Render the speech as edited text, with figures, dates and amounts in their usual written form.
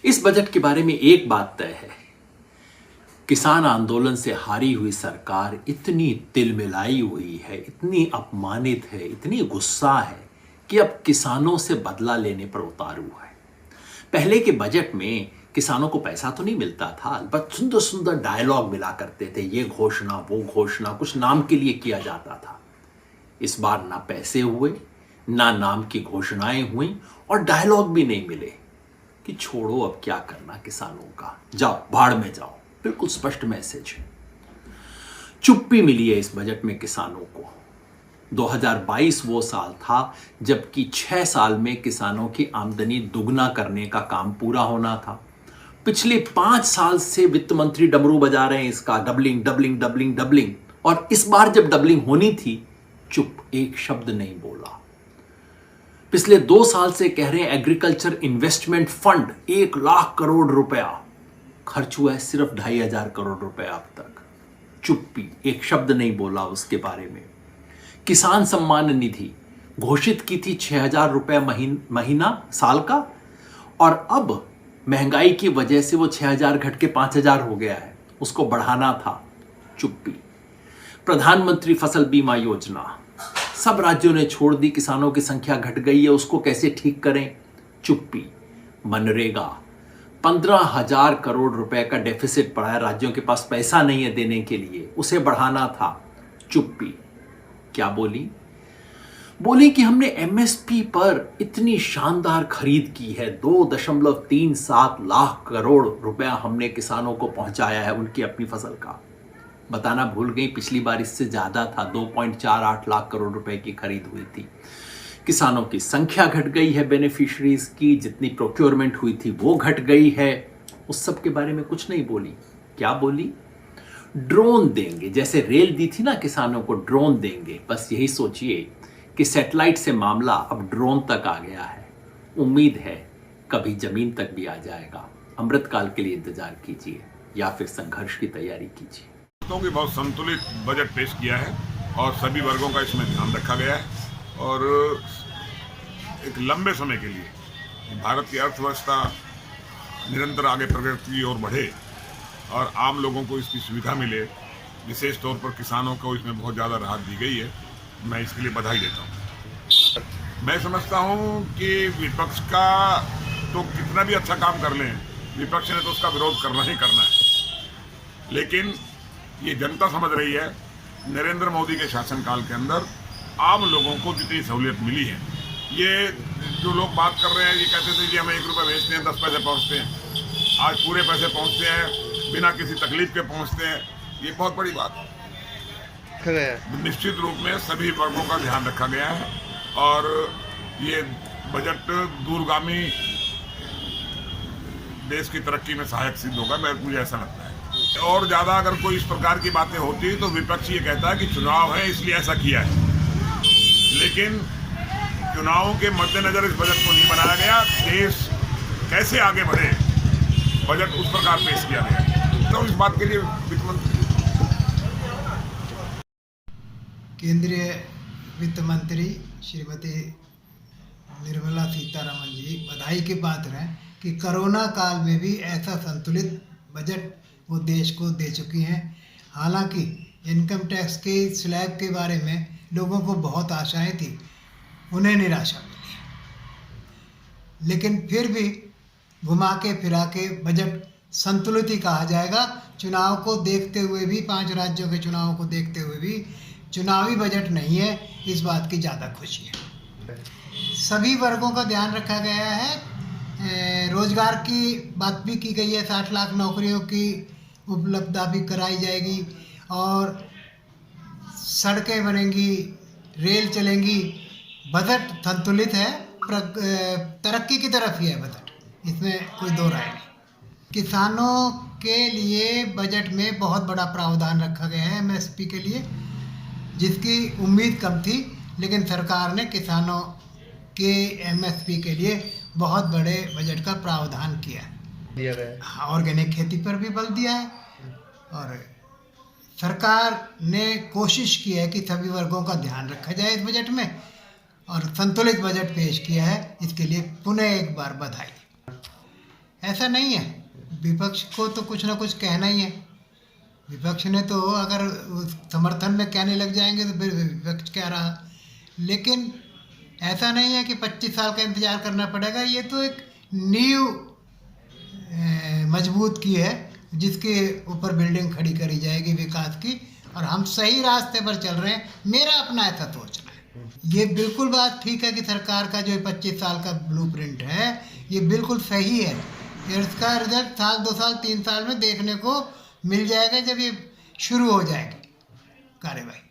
इस बजट के बारे में एक बात तय है, किसान आंदोलन से हारी हुई सरकार इतनी तिलमिलाई हुई है, इतनी अपमानित है, इतनी गुस्सा है कि अब किसानों से बदला लेने पर उतारू है। पहले के बजट में किसानों को पैसा तो नहीं मिलता था, बस सुंदर सुंदर डायलॉग मिला करते थे, ये घोषणा वो घोषणा, कुछ नाम के लिए किया जाता था। इस बार ना पैसे हुए, ना नाम की घोषणाएं हुई और डायलॉग भी नहीं मिले कि छोड़ो अब क्या करना किसानों का, जाओ भाड़ में जाओ। बिल्कुल स्पष्ट मैसेज है। चुप्पी मिली है इस बजट में किसानों को। 2022 वो साल था जबकि 6 साल में किसानों की आमदनी दुगना करने का काम पूरा होना था। पिछले 5 साल से वित्त मंत्री डमरू बजा रहे हैं इसका, डबलिंग डबलिंग डबलिंग डबलिंग, और इस बार जब डबलिंग होनी थी, चुप, एक शब्द नहीं बोला। पिछले 2 साल से कह रहे हैं agriculture investment fund 1 lakh crore रुपया, खर्च हुआ है सिर्फ 2,500 करोड़ रुपए अब तक। चुप्पी, एक शब्द नहीं बोला उसके बारे में। किसान सम्मान निधि घोषित की थी 6,000 रुपए महीना साल का, और अब महंगाई की वजह से वो 6,000 घट के 5,000 हो गया है, उसको बढ़ाना था। चुप्पी। प्रधानमंत्री फसल बीमा योजना सब राज्यों ने छोड़ दी, किसानों की संख्या घट गई है, उसको कैसे ठीक करें। चुप्पी। मनरेगा 15,000 करोड़ रुपए का डेफिसिट पड़ा है, राज्यों के पास पैसा नहीं है देने के लिए, उसे बढ़ाना था। चुप्पी। क्या बोली? बोली कि हमने एमएसपी पर इतनी शानदार खरीद की है, 2.37 लाख करोड़ रुपया हमने किसानों को पहुंचाया है उनकी अपनी फसल का। बताना भूल गई, पिछली बार इससे ज्यादा था, 2.48 लाख करोड़ रुपए की खरीद हुई थी। किसानों की संख्या घट गई है, बेनिफिशरीज की जितनी प्रोक्योरमेंट हुई थी वो घट गई है। उस सब के बारे में कुछ नहीं बोली। क्या बोली? ड्रोन देंगे, जैसे रेल दी थी ना किसानों को, ड्रोन देंगे। बस यही सोचिए कि सैटेलाइट से मामला अब ड्रोन तक आ गया है। उम्मीद है कभी जमीन तक भी आ जाएगा। अमृतकाल के लिए इंतजार कीजिए या फिर संघर्ष की तैयारी कीजिए। कि बहुत संतुलित बजट पेश किया है और सभी वर्गों का इसमें ध्यान रखा गया है, और एक लंबे समय के लिए भारत की अर्थव्यवस्था निरंतर आगे प्रगति की ओर बढ़े और आम लोगों को इसकी सुविधा मिले, विशेष तौर पर किसानों को इसमें बहुत ज़्यादा राहत दी गई है। मैं इसके लिए बधाई देता हूँ। मैं समझता हूँ कि विपक्ष का तो कितना भी अच्छा काम कर लें, विपक्ष ने तो उसका विरोध करना ही करना है, लेकिन ये जनता समझ रही है नरेंद्र मोदी के शासनकाल के अंदर आम लोगों को जितनी सहूलियत मिली है। ये जो लोग बात कर रहे हैं, ये कहते थे कि हमें 1 रुपये भेजते हैं 10 पैसे पहुँचते हैं, आज पूरे पैसे पहुँचते हैं, बिना किसी तकलीफ के पहुँचते हैं। ये बहुत बड़ी बात है। निश्चित रूप में सभी वर्गों का ध्यान रखा गया है और ये बजट दूरगामी देश की तरक्की में सहायक सिद्ध होगा, मुझे ऐसा लगता है। और ज़्यादा अगर कोई इस प्रकार की बातें होती तो विपक्ष ये कहता है कि चुनाव है इसलिए ऐसा किया है, लेकिन चुनावों के मद्देनजर इस बजट को नहीं बनाया गया। देश कैसे आगे बढ़े, बजट उस प्रकार पेश किया गया। तो इस बात के लिए वित्त मंत्री, केंद्रीय वित्त मंत्री श्रीमती निर्मला सीतारमण जी बधाई के पात्र हैं कि कोरोना काल में भी ऐसा संतुलित बजट वो देश को दे चुकी हैं। हालांकि इनकम टैक्स के स्लैब के बारे में लोगों को बहुत आशाएं थी, उन्हें निराशा मिली, लेकिन फिर भी घुमा के फिरा के बजट संतुलित ही कहा जाएगा। चुनाव को देखते हुए भी, 5 राज्यों के चुनाव को देखते हुए भी चुनावी बजट नहीं है, इस बात की ज़्यादा खुशी है। सभी वर्गों का ध्यान रखा गया है। रोजगार की बात भी की गई है, 60 लाख नौकरियों की उपलब्धता भी कराई जाएगी और सड़कें बनेंगी, रेल चलेंगी। बजट संतुलित है, तरक्की की तरफ ही है बजट, इसमें कोई दो राय नहीं। किसानों के लिए बजट में बहुत बड़ा प्रावधान रखा गया है एमएसपी के लिए, जिसकी उम्मीद कम थी, लेकिन सरकार ने किसानों के एमएसपी के लिए बहुत बड़े बजट का प्रावधान किया दिया गया। ऑर्गेनिक खेती पर भी बल दिया है और सरकार ने कोशिश की है कि सभी वर्गों का ध्यान रखा जाए इस बजट में, और संतुलित बजट पेश किया है, इसके लिए पुनः एक बार बधाई। ऐसा नहीं है। विपक्ष को तो कुछ ना कुछ कहना ही है। विपक्ष ने तो अगर उस समर्थन में कहने लग जाएंगे तो फिर विपक्ष कह रहा। लेकिन ऐसा नहीं है कि 25 साल का इंतजार करना पड़ेगा। ये तो एक नींव मजबूत की है जिसके ऊपर बिल्डिंग खड़ी करी जाएगी विकास की, और हम सही रास्ते पर चल रहे हैं। मेरा अपना ऐसा सोचना है। ये बिल्कुल बात ठीक है कि सरकार का जो 25 साल का ब्लूप्रिंट है ये बिल्कुल सही है। इसका रिजल्ट साल 2 साल 3 साल में देखने को मिल जाएगा जब ये शुरू हो जाएगी कार्यवाही।